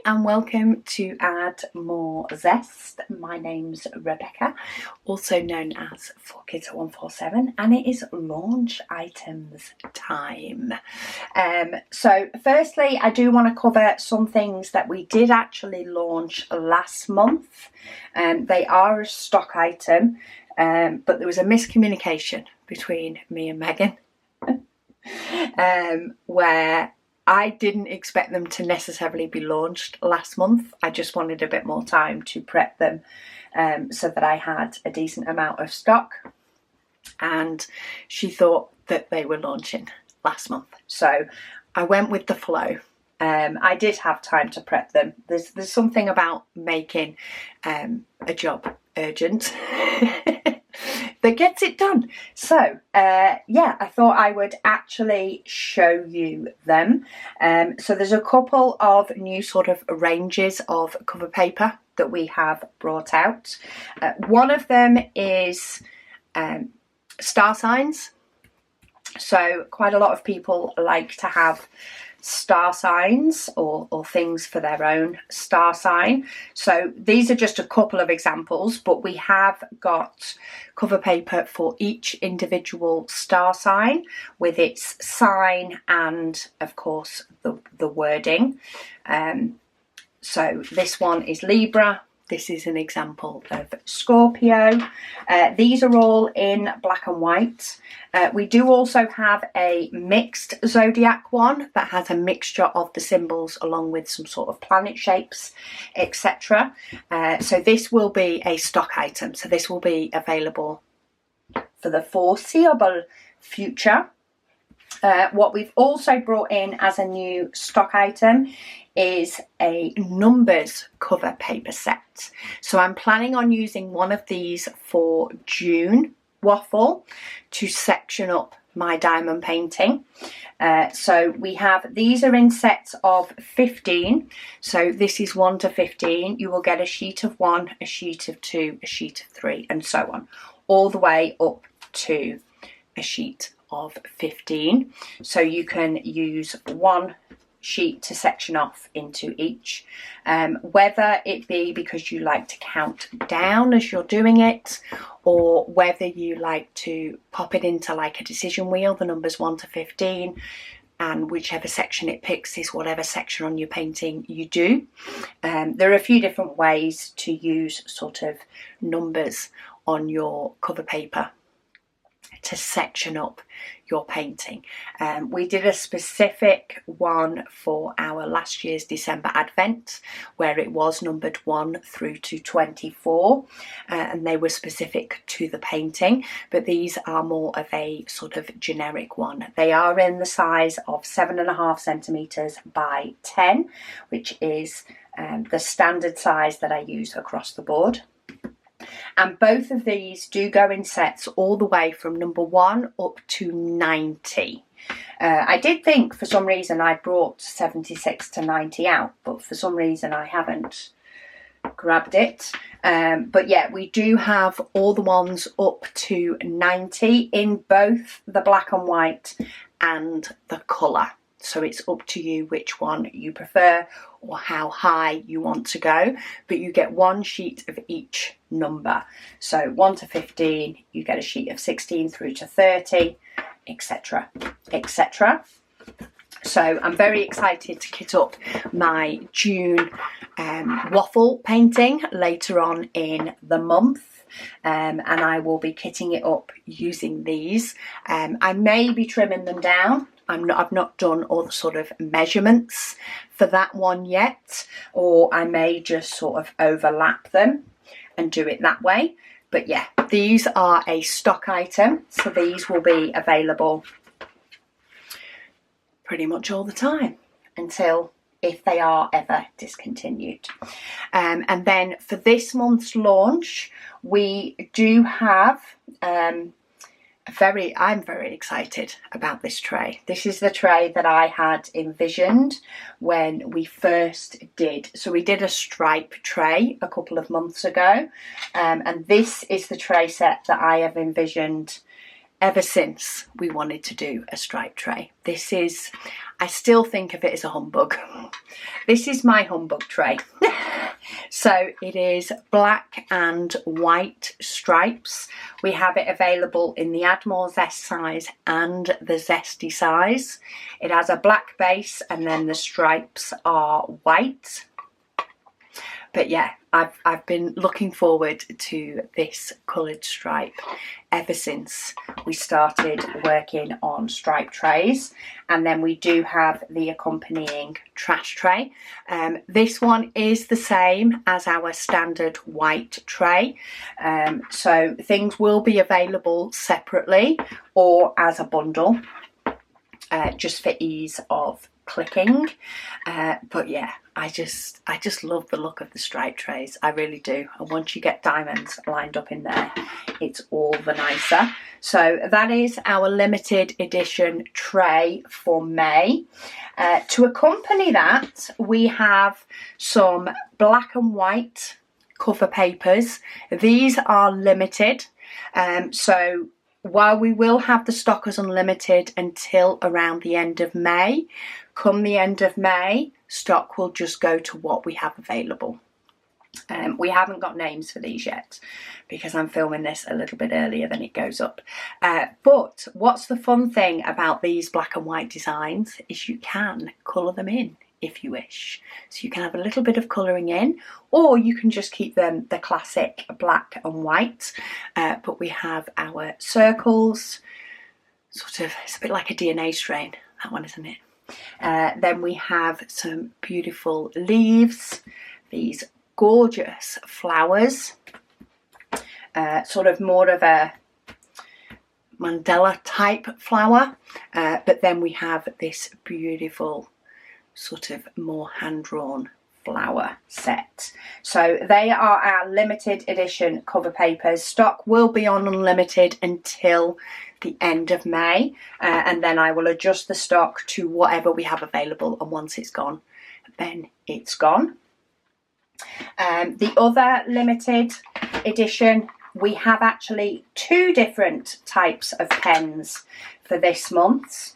and welcome to Add More Zest. My name's Rebecca, also known as 4Kids147, and it is launch items time. So firstly, I do want to cover some things that we did actually launch last month. They are a stock item, but there was a miscommunication between me and Megan where I didn't expect them to necessarily be launched last month. I just wanted a bit more time to prep them so that I had a decent amount of stock, and she thought that they were launching last month. So I went with the flow. I did have time to prep them. There's something about making a job urgent that gets it done. So yeah, I thought I would actually show you them. So there's a couple of new sort of ranges of cover paper that we have brought out. One of them is star signs. So quite a lot of people like to have star signs or things for their own star sign. So these are just a couple of examples, but we have got cover paper for each individual star sign with its sign and of course the wording. So this one is Libra. This is an example of Scorpio. These are all in black and white. We do also have a mixed Zodiac one that has a mixture of the symbols along with some sort of planet shapes, etc. So this will be a stock item. So this will be available for the foreseeable future. What we've also brought in as a new stock item is a numbers cover paper set. So I'm planning on using one of these for June waffle to section up my diamond painting. So we have, these are in sets of 15. So this is 1 to 15. You will get a sheet of 1, a sheet of 2, a sheet of 3, and so on, all the way up to a sheet of 15. So you can use one sheet to section off into each, whether it be because you like to count down as you're doing it, or whether you like to pop it into like a decision wheel, the numbers 1 to 15, and whichever section it picks is whatever section on your painting you do. There are a few different ways to use sort of numbers on your cover paper to section up your painting. We did a specific one for our last year's December Advent where it was numbered 1 through to 24, and they were specific to the painting, but these are more of a sort of generic one. They are in the size of 7.5 centimeters by 10, which is the standard size that I use across the board. And both of these do go in sets all the way from number 1 up to 90. I did think for some reason I brought 76 to 90 out, but for some reason I haven't grabbed it. But yeah, we do have all the ones up to 90 in both the black and white and the colour. So it's up to you which one you prefer or how high you want to go, but you get one sheet of each number. So 1 to 15, you get a sheet of 16 through to 30, etc, etc. So I'm very excited to kit up my June waffle painting later on in the month. And I will be kitting it up using these. I may be trimming them down. I've not done all the sort of measurements for that one yet, or I may just sort of overlap them and do it that way. But yeah, these are a stock item, so these will be available pretty much all the time until if they are ever discontinued. And then for this month's launch, we do have I'm very excited about this tray. This is the tray that I had envisioned when we first did. So we did a stripe tray a couple of months ago, and this is the tray set that I have envisioned ever since we wanted to do a stripe tray. This is, I still think of it as a humbug. This is my humbug tray. So it is black and white stripes. We have it available in the Add More Zest size and the Zesty size. It has a black base and then the stripes are white. But yeah, I've been looking forward to this coloured stripe ever since we started working on stripe trays. And then we do have the accompanying trash tray. This one is the same as our standard white tray. So things will be available separately or as a bundle, just for ease of clicking. But yeah, I just love the look of the stripe trays. I really do. And once you get diamonds lined up in there, it's all the nicer. So that is our limited edition tray for May. To accompany that, we have some black and white cover papers. These are limited. So while we will have the stock as unlimited until around the end of May, come the end of May, stock will just go to what we have available. We haven't got names for these yet because I'm filming this a little bit earlier than it goes up. But what's the fun thing about these black and white designs is you can colour them in if you wish. So you can have a little bit of colouring in, or you can just keep them the classic black and white. But we have our circles, sort of, it's a bit like a DNA strain, that one, isn't it? Then we have some beautiful leaves, these gorgeous flowers, sort of more of a Mandela type flower, but then we have this beautiful sort of more hand-drawn flower set. So they are our limited edition cover papers. Stock will be on unlimited until the end of May, and then I will adjust the stock to whatever we have available, and once it's gone, then it's gone. The other limited edition, we have actually two different types of pens for this month.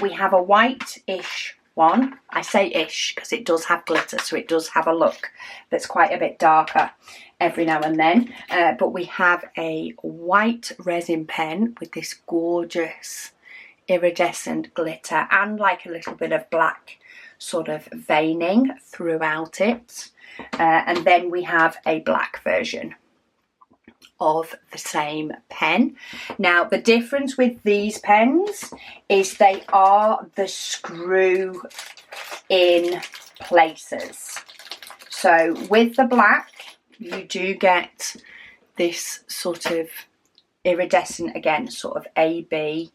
We have a white-ish one. I say ish because it does have glitter, so it does have a look that's quite a bit darker every now and then. But we have a white resin pen with this gorgeous iridescent glitter and like a little bit of black sort of veining throughout it. And then we have a black version of the same pen. Now the difference with these pens is they are the screw in places. So with the black you do get this sort of iridescent, again, sort of AB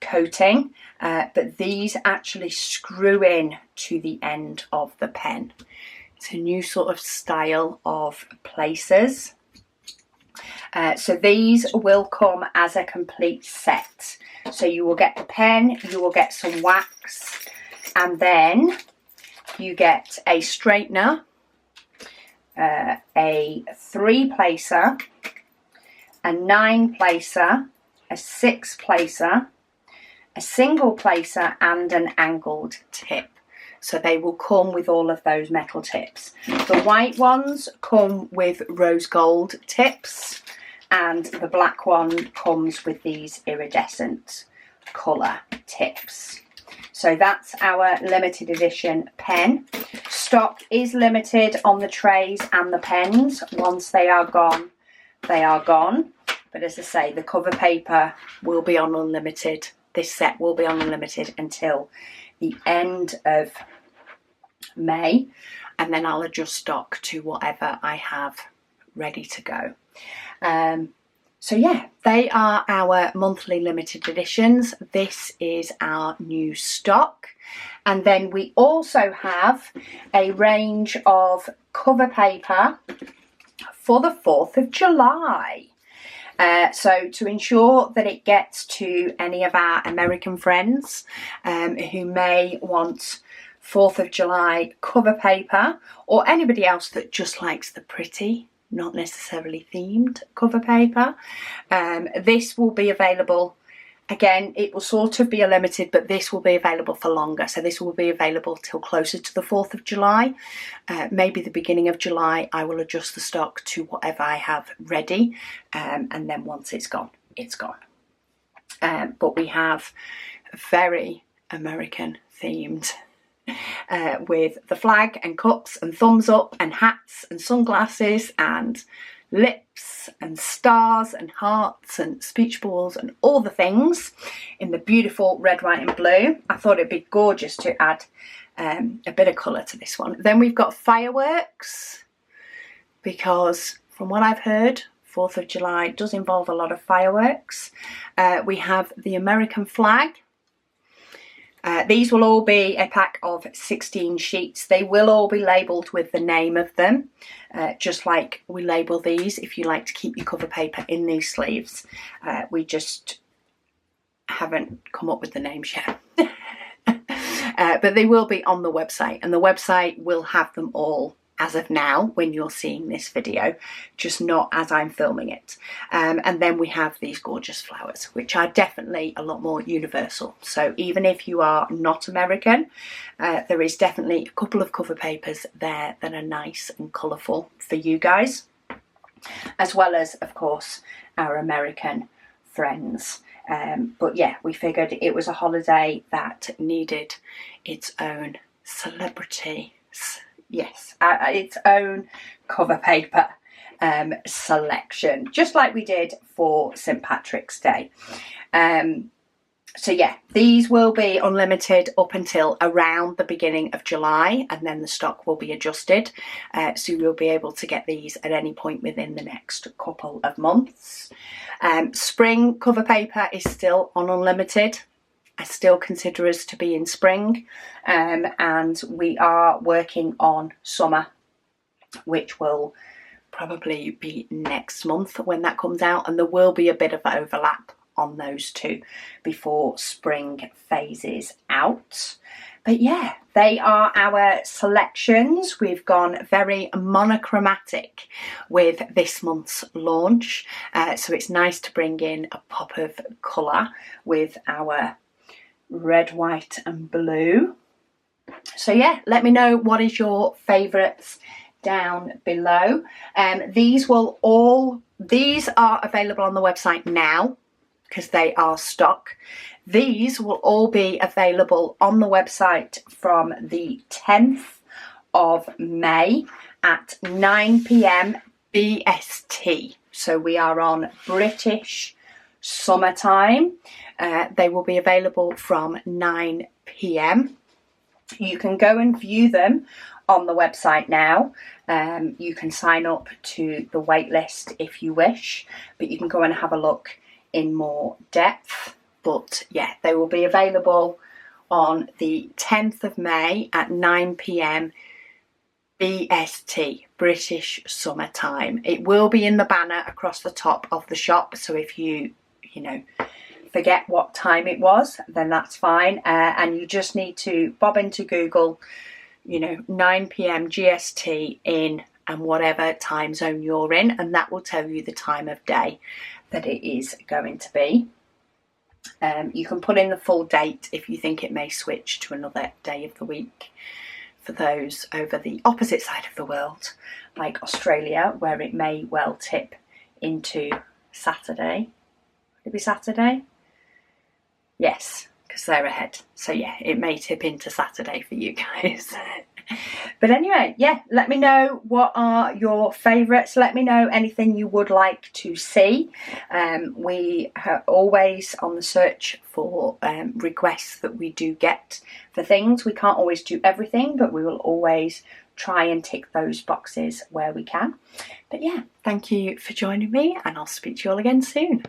coating, but these actually screw in to the end of the pen. It's a new sort of style of places. So these will come as a complete set. So you will get the pen, you will get some wax, and then you get a straightener, a 3-placer, a 9-placer, a 6-placer, a single placer, and an angled tip. So they will come with all of those metal tips. The white ones come with rose gold tips, and the black one comes with these iridescent colour tips. So that's our limited edition pen. Stock is limited on the trays and the pens. Once they are gone, they are gone. But as I say, the cover paper will be on unlimited. This set will be on unlimited until the end of May, and then I'll adjust stock to whatever I have ready to go. So yeah, they are our monthly limited editions. This is our new stock. And then we also have a range of cover paper for the 4th of July. So to ensure that it gets to any of our American friends who may want 4th of July cover paper, or anybody else that just likes the pretty, not necessarily themed cover paper, this will be available Again, it will sort of be a limited, but this will be available for longer. So this will be available till closer to the 4th of July. Maybe the beginning of July, I will adjust the stock to whatever I have ready. And then once it's gone, it's gone. But we have very American themed with the flag and cups and thumbs up and hats and sunglasses and lips and stars and hearts and speech bubbles and all the things in the beautiful red, white and blue. I thought it'd be gorgeous to add a bit of colour to this one. Then we've got fireworks, because from what I've heard, 4th of July does involve a lot of fireworks. We have the American flag. These will all be a pack of 16 sheets. They will all be labelled with the name of them, just like we label these if you like to keep your cover paper in these sleeves. We just haven't come up with the names yet. But they will be on the website, and the website will have them all as of now when you're seeing this video, just not as I'm filming it. And then we have these gorgeous flowers, which are definitely a lot more universal. So even if you are not American, there is definitely a couple of cover papers there that are nice and colourful for you guys, as well as, of course, our American friends. But yeah, we figured it was a holiday that needed its own celebrity, yes, its own cover paper selection, just like we did for St. Patrick's Day. So yeah, these will be unlimited up until around the beginning of July, and then the stock will be adjusted. So you'll be able to get these at any point within the next couple of months. Spring cover paper is still on unlimited. I still consider us to be in spring, and we are working on summer, which will probably be next month when that comes out, and there will be a bit of overlap on those two before spring phases out. But yeah, they are our selections. We've gone very monochromatic with this month's launch, so it's nice to bring in a pop of colour with our red, white and blue. So yeah, let me know what is your favourites down below. These are available on the website now because they are stock. These will all be available on the website from the 10th of May at 9 PM BST. So we are on British summertime. They will be available from 9 PM. You can go and view them on the website now. You can sign up to the wait list if you wish, but you can go and have a look in more depth. But yeah, they will be available on the 10th of May at 9 PM BST, British summertime. It will be in the banner across the top of the shop, so if you forget what time it was, then that's fine. And you just need to bob into Google, 9 PM GST in and whatever time zone you're in, and that will tell you the time of day that it is going to be. You can put in the full date if you think it may switch to another day of the week for those over the opposite side of the world, like Australia, where it may well tip into Saturday. Would it be Saturday? Yes, because they're ahead. So yeah, it may tip into Saturday for you guys. But anyway, yeah, let me know what are your favourites. Let me know anything you would like to see. We are always on the search for requests that we do get for things. We can't always do everything, but we will always try and tick those boxes where we can. But yeah, thank you for joining me, and I'll speak to you all again soon.